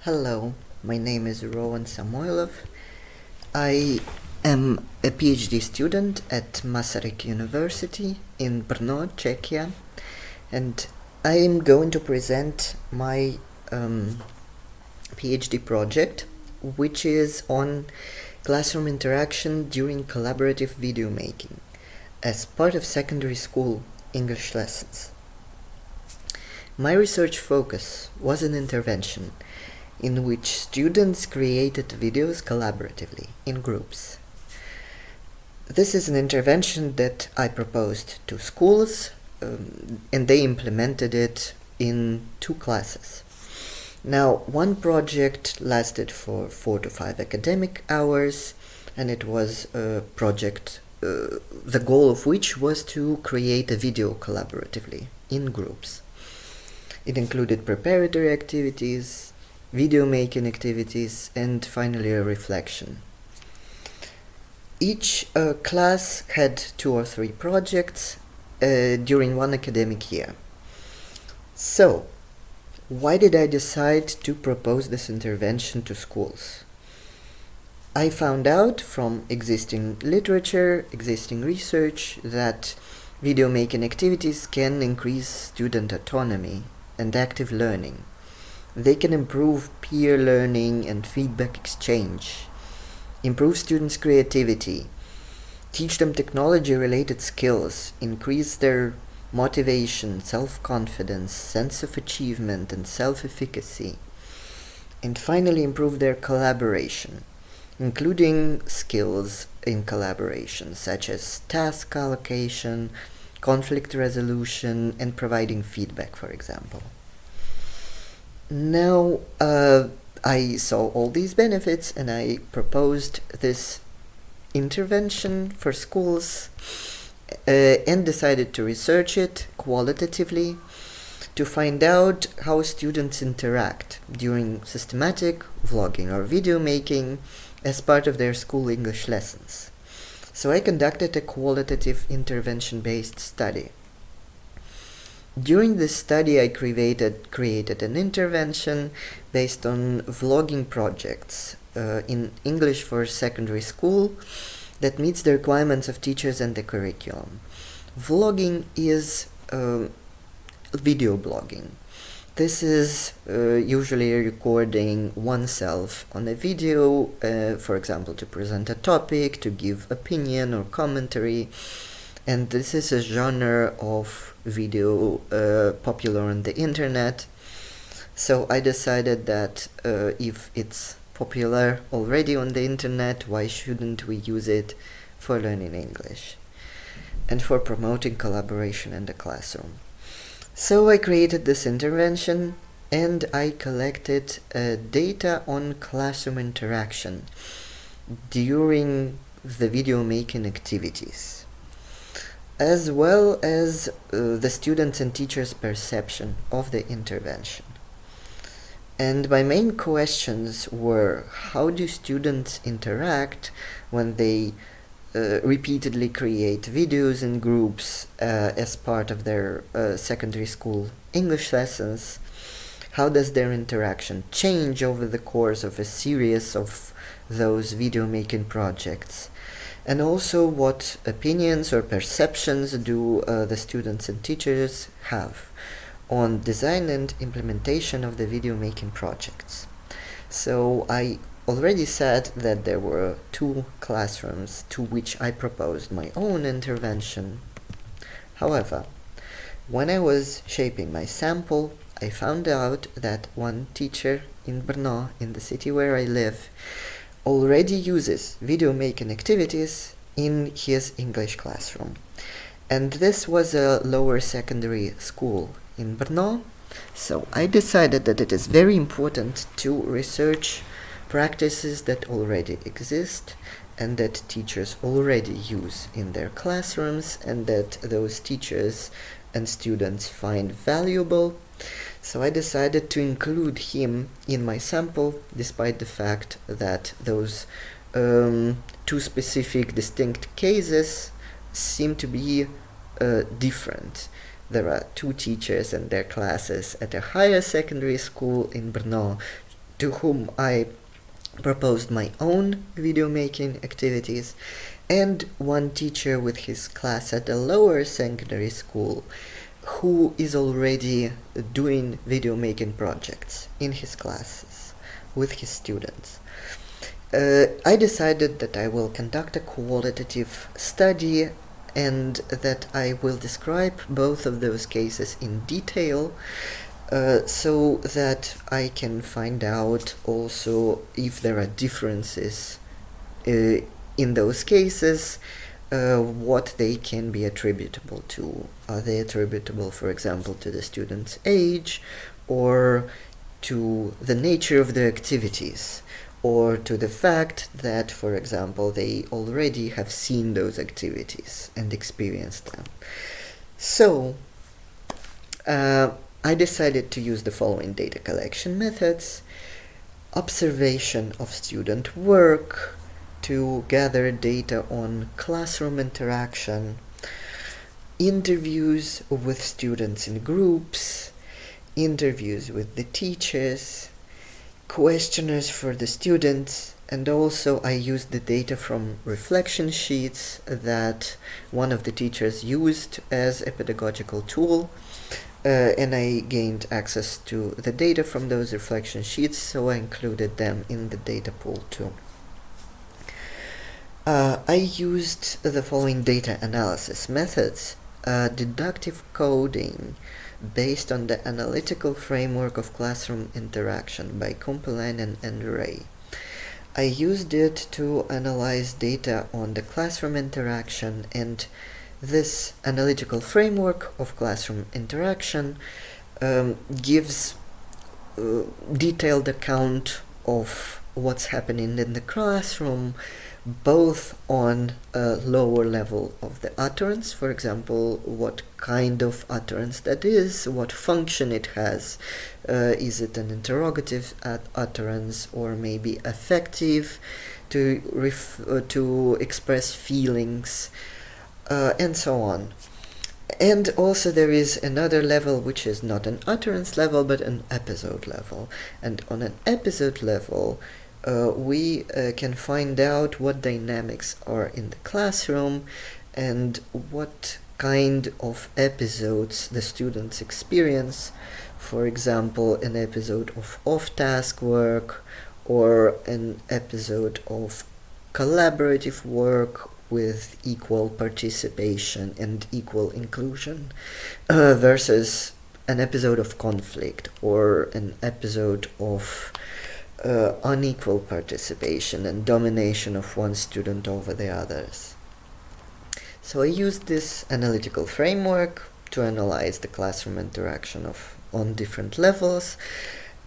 Hello, my name is Rowan Samoilov. I am a PhD student at Masaryk University in Brno, Czechia, and I am going to present my PhD project, which is on classroom interaction during collaborative video making as part of secondary school English lessons. My research focus was an intervention in which students created videos collaboratively in groups. This is an intervention that I proposed to schools, and they implemented it in 2 classes. Now, one project lasted for 4 to 5 academic hours, and it was a project, the goal of which was to create a video collaboratively in groups. It included preparatory activities, video making activities, and finally a reflection. Each class had 2 or 3 projects during one academic year. So, why did I decide to propose this intervention to schools? I found out from existing literature, existing research, that video making activities can increase student autonomy and active learning. They can improve peer learning and feedback exchange, improve students' creativity, teach them technology-related skills, increase their motivation, self-confidence, sense of achievement, and self-efficacy, and finally improve their collaboration, including skills in collaboration such as task allocation, conflict resolution, and providing feedback, for example. Now, I saw all these benefits and I proposed this intervention for schools and decided to research it qualitatively to find out how students interact during systematic vlogging or video making as part of their school English lessons. So I conducted a qualitative intervention-based study. During this study, I created an intervention based on vlogging projects in English for secondary school that meets the requirements of teachers and the curriculum. Vlogging is video blogging. This is usually recording oneself on a video, for example, to present a topic, to give opinion or commentary. And this is a genre of video popular on the internet. So I decided that if it's popular already on the internet, why shouldn't we use it for learning English and for promoting collaboration in the classroom? So I created this intervention and I collected data on classroom interaction during the video making activities, as well as the students' and teachers' perception of the intervention. And my main questions were: how do students interact when they repeatedly create videos in groups as part of their secondary school English lessons? How does their interaction change over the course of a series of those video making projects? And also, what opinions or perceptions do the students and teachers have on design and implementation of the video making projects? So I already said that there were 2 classrooms to which I proposed my own intervention. However, when I was shaping my sample, I found out that one teacher in Brno, in the city where I live, already uses video making activities in his English classroom. And this was a lower secondary school in Brno, so I decided that it is very important to research practices that already exist and that teachers already use in their classrooms and that those teachers and students find valuable. So I decided to include him in my sample, despite the fact that those 2 specific distinct cases seem to be different. There are 2 teachers and their classes at a higher secondary school in Brno, to whom I proposed my own video making activities, and one teacher with his class at a lower secondary school who is already doing video making projects in his classes with his students. I decided that I will conduct a qualitative study and that I will describe both of those cases in detail, so that I can find out also if there are differences in those cases, what they can be attributable to. Are they attributable, for example, to the student's age, or to the nature of the activities, or to the fact that, for example, they already have seen those activities and experienced them. So, I decided to use the following data collection methods: observation of student work to gather data on classroom interaction, interviews with students in groups, interviews with the teachers, questionnaires for the students, and also I used the data from reflection sheets that one of the teachers used as a pedagogical tool, and I gained access to the data from those reflection sheets, so I included them in the data pool too. I used the following data analysis methods: deductive coding based on the analytical framework of classroom interaction by Kompelainen and Ray. I used it to analyze data on the classroom interaction, and this analytical framework of classroom interaction gives detailed account of what's happening in the classroom, both on a lower level of the utterance, for example, what kind of utterance that is, what function it has, is it an interrogative utterance or maybe affective to express feelings, and so on. And also there is another level which is not an utterance level but an episode level, and on an episode level we can find out what dynamics are in the classroom and what kind of episodes the students experience. For example, an episode of off-task work or an episode of collaborative work with equal participation and equal inclusion, versus an episode of conflict or an episode of unequal participation and domination of one student over the others. So I used this analytical framework to analyze the classroom interaction on different levels,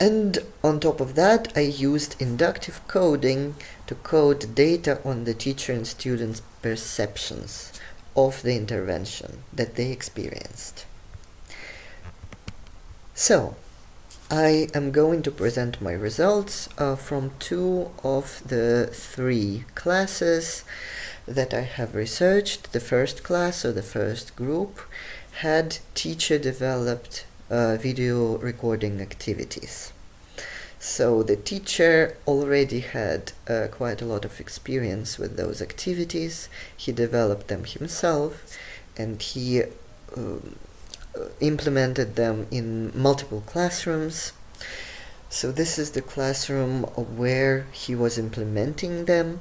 and on top of that I used inductive coding to code data on the teacher and students' perceptions of the intervention that they experienced. So, I am going to present my results from two of the three classes that I have researched. The first class, or the first group, had teacher-developed video recording activities. So the teacher already had quite a lot of experience with those activities. He developed them himself, and he implemented them in multiple classrooms. So this is the classroom where he was implementing them,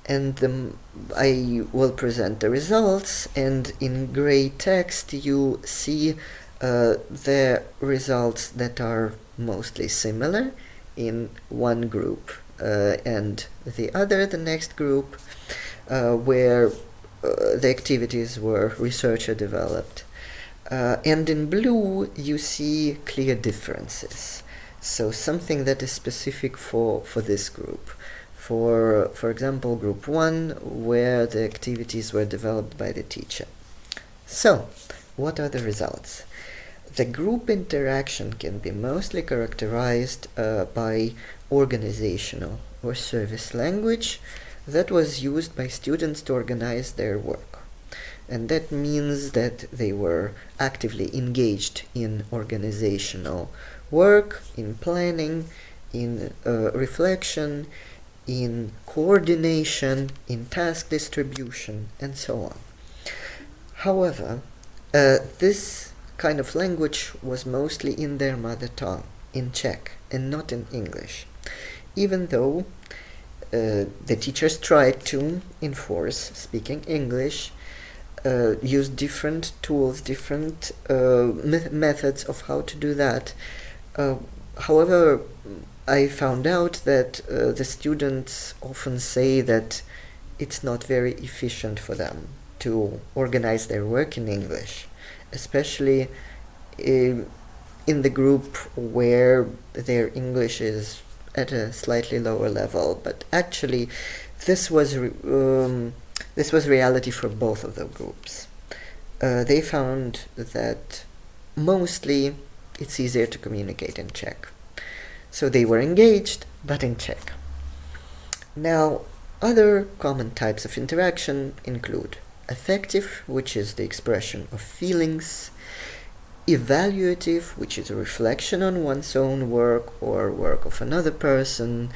and I will present the results, and in gray text you see the results that are mostly similar in one group and the next group, where the activities were researcher developed. And in blue you see clear differences, so something that is specific for this group. For example, group 1, where the activities were developed by the teacher. So, what are the results? The group interaction can be mostly characterized by organizational or service language that was used by students to organize their work. And that means that they were actively engaged in organizational work, in planning, in reflection, in coordination, in task distribution, and so on. However, this kind of language was mostly in their mother tongue, in Czech, and not in English, even though the teachers tried to enforce speaking English, use different tools, different methods of how to do that. However, I found out that the students often say that it's not very efficient for them to organize their work in English, especially in the group where their English is at a slightly lower level. But actually, this was reality for both of the groups. They found that mostly it's easier to communicate in Czech. So they were engaged, but in Czech. Now, other common types of interaction include affective, which is the expression of feelings, evaluative, which is a reflection on one's own work or work of another person,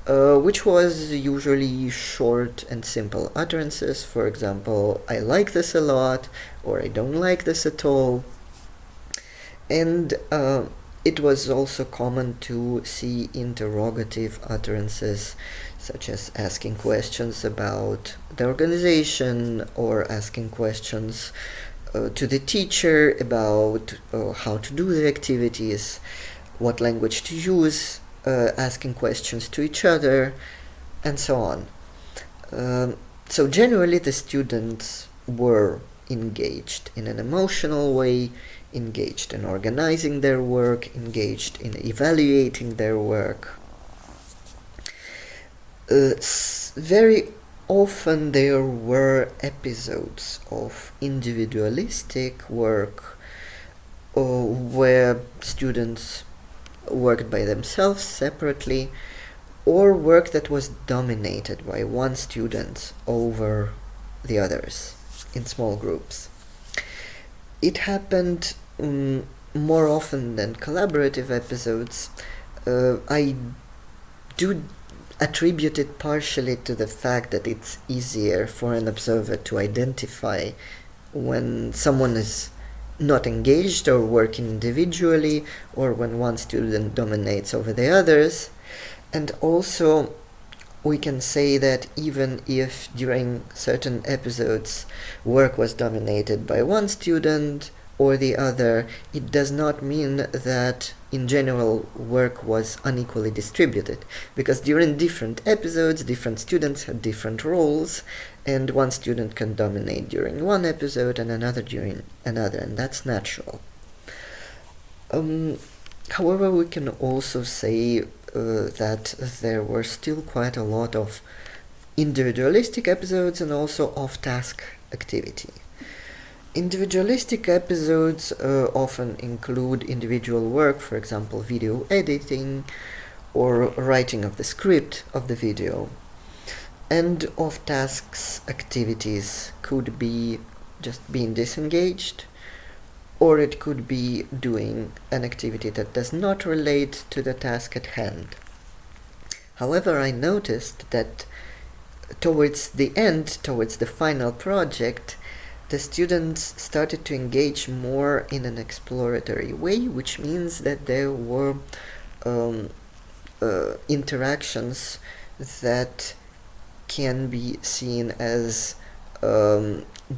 which was usually short and simple utterances. For example, I like this a lot, or I don't like this at all. And it was also common to see interrogative utterances, such as asking questions about the organization or asking questions to the teacher about how to do the activities, what language to use, asking questions to each other, and so on. So generally the students were engaged in an emotional way, engaged in organizing their work, engaged in evaluating their work. Very often there were episodes of individualistic work where students worked by themselves separately, or work that was dominated by one student over the others in small groups. It happened more often than collaborative episodes. I do attribute it partially to the fact that it's easier for an observer to identify when someone is not engaged or working individually, or when one student dominates over the others. And also, we can say that even if during certain episodes work was dominated by one student or the other, it does not mean that in general work was unequally distributed, because during different episodes different students had different roles, and one student can dominate during one episode and another during another, and that's natural. However, we can also say that there were still quite a lot of individualistic episodes and also off-task activity. Individualistic episodes often include individual work, for example, video editing or writing of the script of the video. And off-tasks activities could be just being disengaged, or it could be doing an activity that does not relate to the task at hand. However, I noticed that towards the end, towards the final project, the students started to engage more in an exploratory way, which means that there were interactions that can be seen as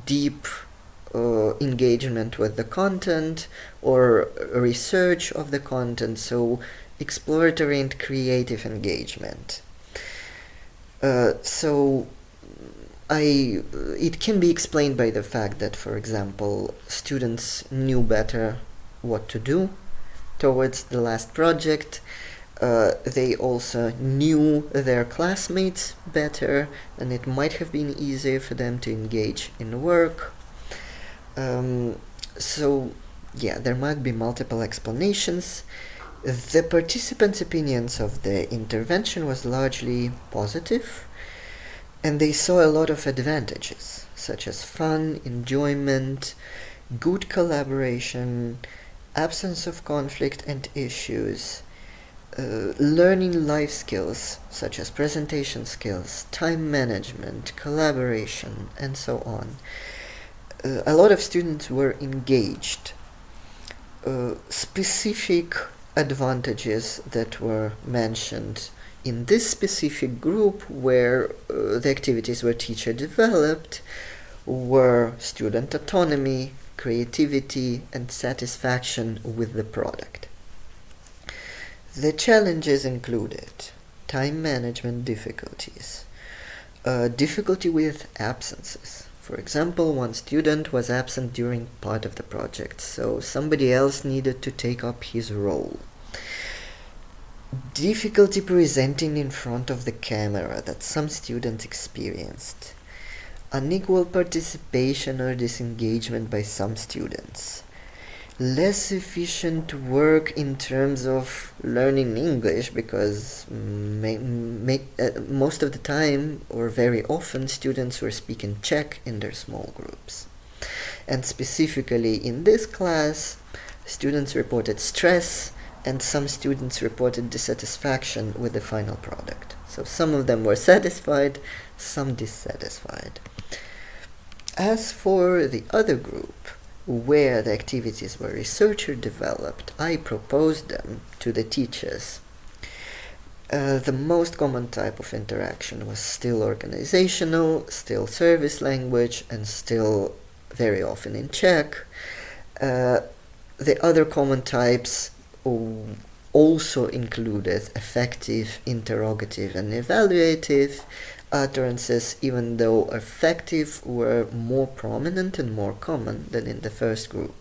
deep engagement with the content or research of the content, so exploratory and creative engagement. It can be explained by the fact that, for example, students knew better what to do towards the last project. They also knew their classmates better, and it might have been easier for them to engage in work. There might be multiple explanations. The participants' opinions of the intervention was largely positive, and they saw a lot of advantages, such as fun, enjoyment, good collaboration, absence of conflict and issues. learning life skills such as presentation skills, time management, collaboration, and so on. A lot of students were engaged. Specific advantages that were mentioned in this specific group where the activities were teacher developed were student autonomy, creativity, and satisfaction with the product. The challenges included time management difficulties, difficulty with absences. For example, one student was absent during part of the project, so somebody else needed to take up his role. Difficulty presenting in front of the camera that some students experienced. Unequal participation or disengagement by some students. Less efficient work in terms of learning English because most of the time or very often students were speaking Czech in their small groups. And specifically in this class, students reported stress and some students reported dissatisfaction with the final product. So some of them were satisfied, some dissatisfied. As for the other group, where the activities were researcher developed, I proposed them to the teachers. The most common type of interaction was still organizational, still service language, and still very often in Czech. The other common types also included affective, interrogative, and evaluative utterances, even though affective were more prominent and more common than in the first group.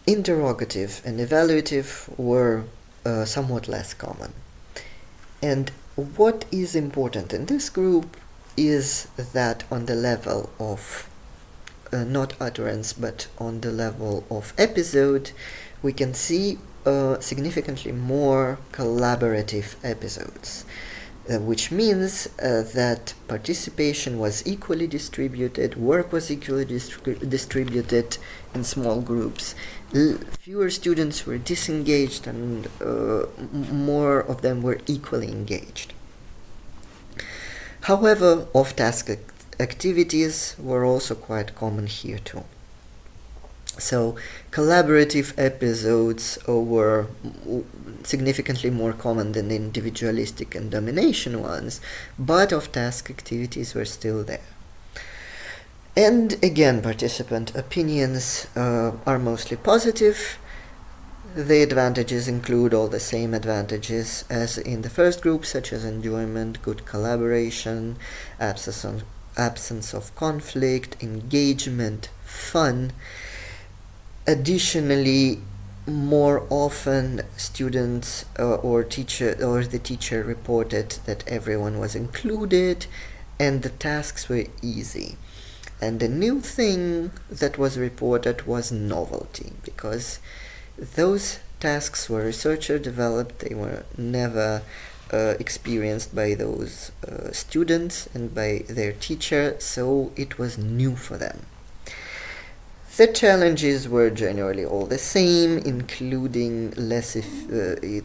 Interrogative and evaluative were somewhat less common. And what is important in this group is that on the level of not utterance, but on the level of episode, we can see significantly more collaborative episodes, which means that participation was equally distributed, work was equally distributed in small groups. Fewer students were disengaged and more of them were equally engaged. However, off-task activities were also quite common here too. So collaborative episodes were significantly more common than the individualistic and domination ones, but off-task activities were still there. And again, participant opinions are mostly positive. The advantages include all the same advantages as in the first group, such as enjoyment, good collaboration, absence of conflict, engagement, fun. Additionally, more often students or the teacher reported that everyone was included and the tasks were easy. And the new thing that was reported was novelty, because those tasks were researcher developed, they were never experienced by those students and by their teacher, so it was new for them. The challenges were generally all the same, including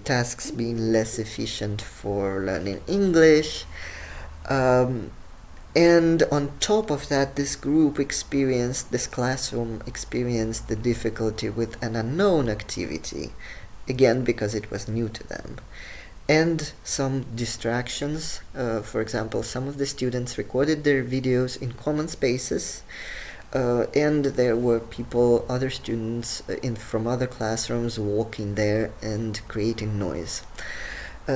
tasks being less efficient for learning English. And on top of that, this classroom experienced the difficulty with an unknown activity, again because it was new to them. And some distractions. For example, some of the students recorded their videos in common spaces, and there were other students from other classrooms walking there and creating noise.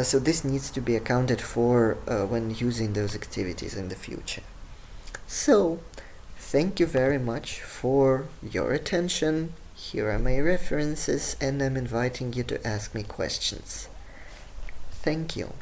So this needs to be accounted for when using those activities in the future. So, thank you very much for your attention. Here are my references, and I'm inviting you to ask me questions. Thank you.